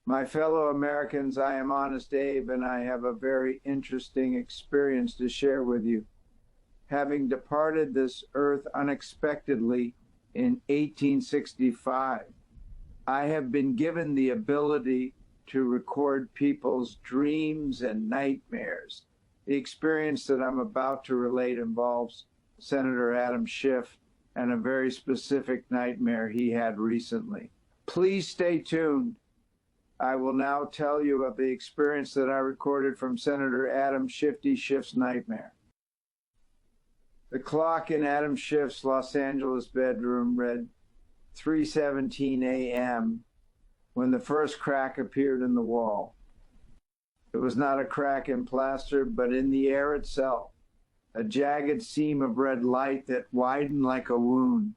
My fellow Americans, I am Honest Abe, and I have a very interesting experience to share with you. Having departed this earth unexpectedly in 1865, I have been given the ability to record people's dreams and nightmares. The experience that I'm about to relate involves Senator Adam Schiff and a very specific nightmare he had recently. Please stay tuned. I will now tell you of the experience that I recorded from Senator Adam Shifty Schiff's nightmare. The clock in Adam Schiff's Los Angeles bedroom read 3:17 a.m. when the first crack appeared in the wall. It was not a crack in plaster, but in the air itself, a jagged seam of red light that widened like a wound.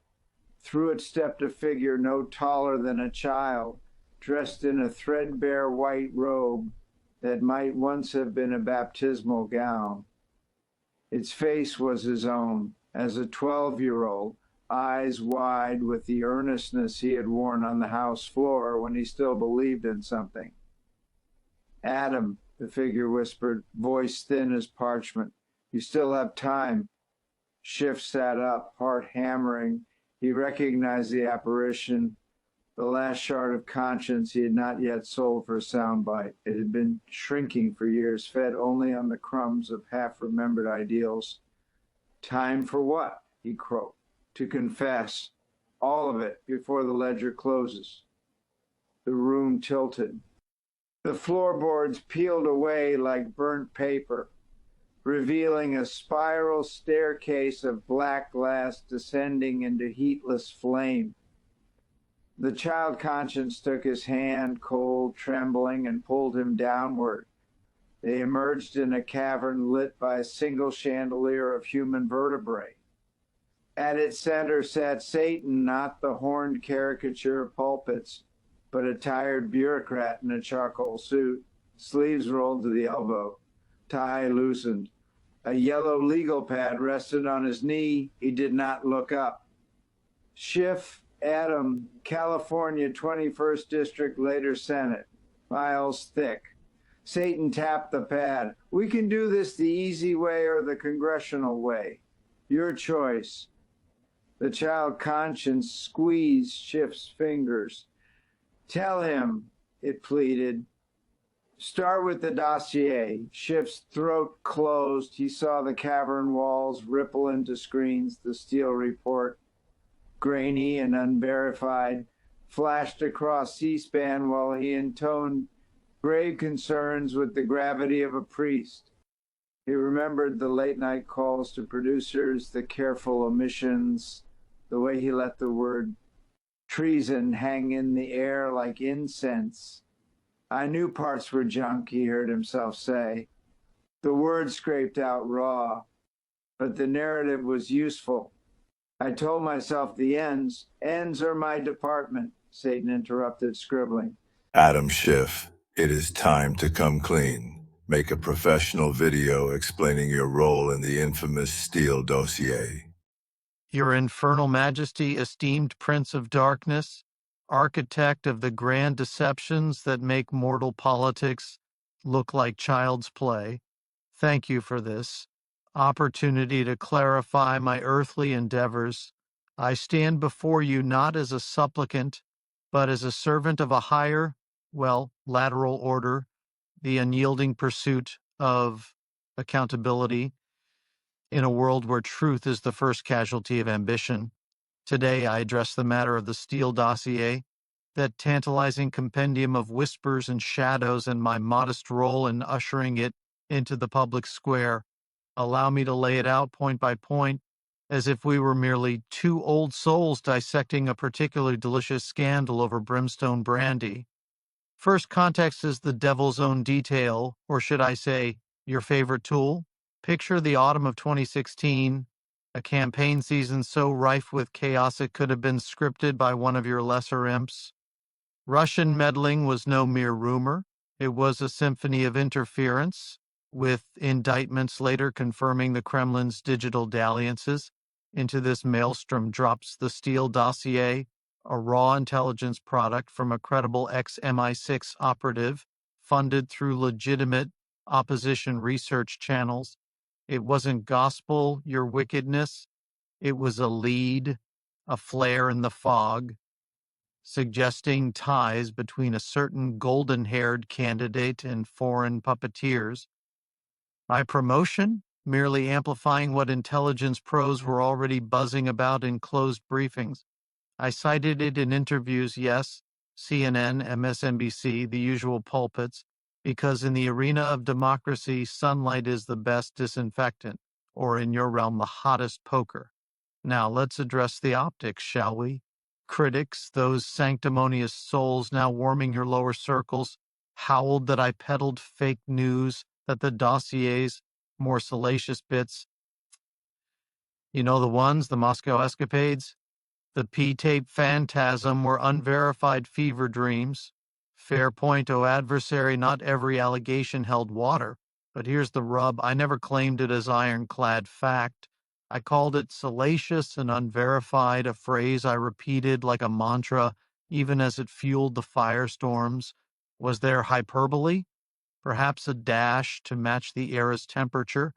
Through it stepped a figure no taller than a child, dressed in a threadbare white robe that might once have been a baptismal gown. Its face was his own, as a 12-year-old, eyes wide with the earnestness he had worn on the house floor when he still believed in something. "Adam," the figure whispered, voice thin as parchment, "you still have time." Schiff sat up, heart hammering. He recognized the apparition, the last shard of conscience he had not yet sold for a soundbite. It had been shrinking for years, fed only on the crumbs of half-remembered ideals. "Time for what?" he croaked. "To confess. All of it, before the ledger closes." The room tilted. The floorboards peeled away like burnt paper, revealing a spiral staircase of black glass descending into heatless flame. The child conscience took his hand, cold, trembling, and pulled him downward. They emerged in a cavern lit by a single chandelier of human vertebrae. At its center sat Satan, not the horned caricature of pulpits, but a tired bureaucrat in a charcoal suit, sleeves rolled to the elbow, tie loosened. A yellow legal pad rested on his knee. He did not look up. Schiff, Adam, California 21st District, later Senate, files thick. Satan tapped the pad. "We can do this the easy way or the congressional way. Your choice." The child conscience squeezed Schiff's fingers. "Tell him," it pleaded. "Start with the dossier." Schiff's throat closed. He saw the cavern walls ripple into screens. The steel report, grainy and unverified, flashed across C-SPAN while he intoned grave concerns with the gravity of a priest. He remembered the late-night calls to producers, the careful omissions, the way he let the word treason hang in the air like incense. "I knew parts were junk," he heard himself say. The word scraped out raw, but the narrative was useful. "I told myself the ends are my department," Satan interrupted, scribbling. Adam Schiff, it is time to come clean. Make a professional video explaining your role in the infamous Steele dossier. Your infernal majesty, esteemed prince of darkness, architect of the grand deceptions that make mortal politics look like child's play, thank you for this opportunity to clarify my earthly endeavors. I stand before you not as a supplicant, but as a servant of a higher, lateral order, the unyielding pursuit of accountability in a world where truth is the first casualty of ambition. Today I address the matter of the Steele dossier, that tantalizing compendium of whispers and shadows, and my modest role in ushering it into the public square. Allow me to lay it out point by point, as if we were merely two old souls dissecting a particularly delicious scandal over brimstone brandy. First, context is the devil's own detail, or should I say, your favorite tool? Picture the autumn of 2016, a campaign season so rife with chaos it could have been scripted by one of your lesser imps. Russian meddling was no mere rumor. It was a symphony of interference, with indictments later confirming the Kremlin's digital dalliances. Into this maelstrom drops the Steele dossier, a raw intelligence product from a credible ex-MI6 operative funded through legitimate opposition research channels. It wasn't gospel, your wickedness. It was a lead, a flare in the fog, suggesting ties between a certain golden-haired candidate and foreign puppeteers. My promotion? Merely amplifying what intelligence pros were already buzzing about in closed briefings. I cited it in interviews, yes, CNN, MSNBC, the usual pulpits, because in the arena of democracy, sunlight is the best disinfectant, or in your realm, the hottest poker. Now let's address the optics, shall we? Critics, those sanctimonious souls now warming your lower circles, howled that I peddled fake news, that the dossiers, more salacious bits, you know the ones, the Moscow escapades, the P-tape phantasm, were unverified fever dreams. Fair point, O adversary, not every allegation held water. But here's the rub, I never claimed it as ironclad fact. I called it salacious and unverified, a phrase I repeated like a mantra, even as it fueled the firestorms. Was there hyperbole? Perhaps a dash to match the era's temperature?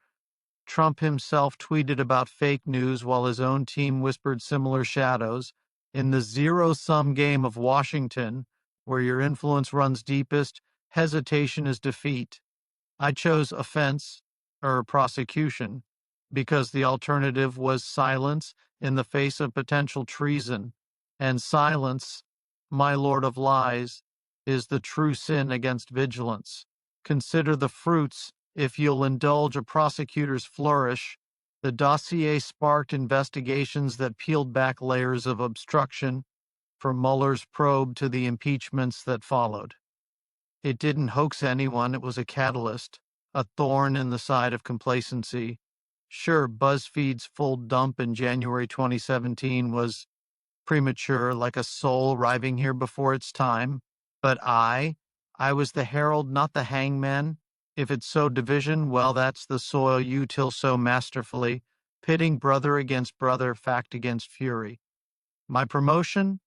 Trump himself tweeted about fake news while his own team whispered similar shadows. In the zero-sum game of Washington, where your influence runs deepest, hesitation is defeat. I chose offense, or prosecution, because the alternative was silence in the face of potential treason. And silence, my lord of lies, is the true sin against vigilance. Consider the fruits, if you'll indulge a prosecutor's flourish. The dossier sparked investigations that peeled back layers of obstruction, from Mueller's probe to the impeachments that followed. It didn't hoax anyone, it was a catalyst, a thorn in the side of complacency. Sure, BuzzFeed's full dump in January 2017 was premature, like a soul arriving here before its time. But I was the herald, not the hangman. If it's so division, well, that's the soil you till so masterfully, pitting brother against brother, fact against fury. My promotion?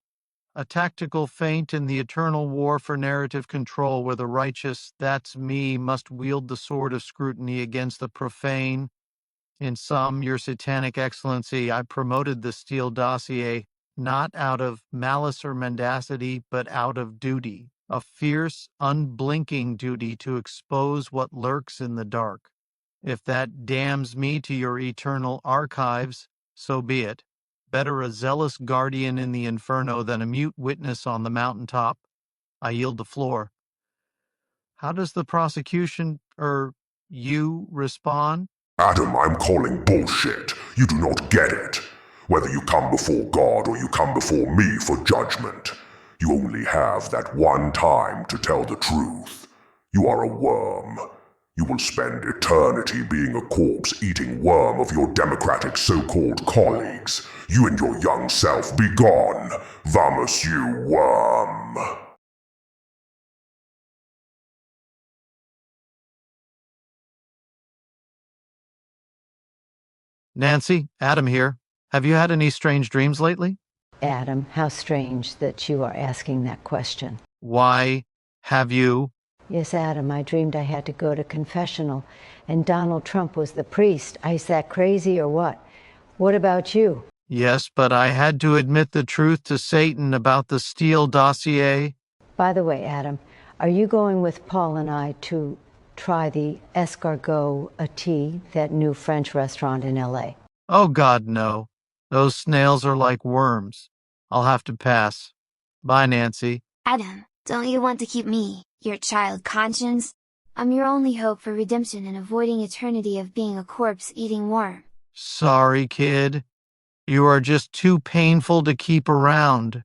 A tactical feint in the eternal war for narrative control where the righteous, that's me, must wield the sword of scrutiny against the profane. In sum, your satanic excellency, I promoted the Steele dossier not out of malice or mendacity, but out of duty, a fierce, unblinking duty to expose what lurks in the dark. If that damns me to your eternal archives, so be it. Better a zealous guardian in the inferno than a mute witness on the mountaintop. I yield the floor. How does the prosecution, you respond? Adam, I'm calling bullshit. You do not get it. Whether you come before God or you come before me for judgment, you only have that one time to tell the truth. You are a worm. You will spend eternity being a corpse-eating worm of your democratic so-called colleagues. You and your young self, be gone. Vamos, you worm. Nancy, Adam here. Have you had any strange dreams lately? Adam, how strange that you are asking that question. Why have you? Yes, Adam, I dreamed I had to go to confessional, and Donald Trump was the priest. Is that crazy or what? What about you? Yes, but I had to admit the truth to Satan about the Steele dossier. By the way, Adam, are you going with Paul and I to try the escargot à tea, that new French restaurant in L.A.? Oh, God, no. Those snails are like worms. I'll have to pass. Bye, Nancy. Adam, don't you want to keep me, your child conscience? I'm your only hope for redemption and avoiding eternity of being a corpse-eating worm. Sorry, kid. You are just too painful to keep around.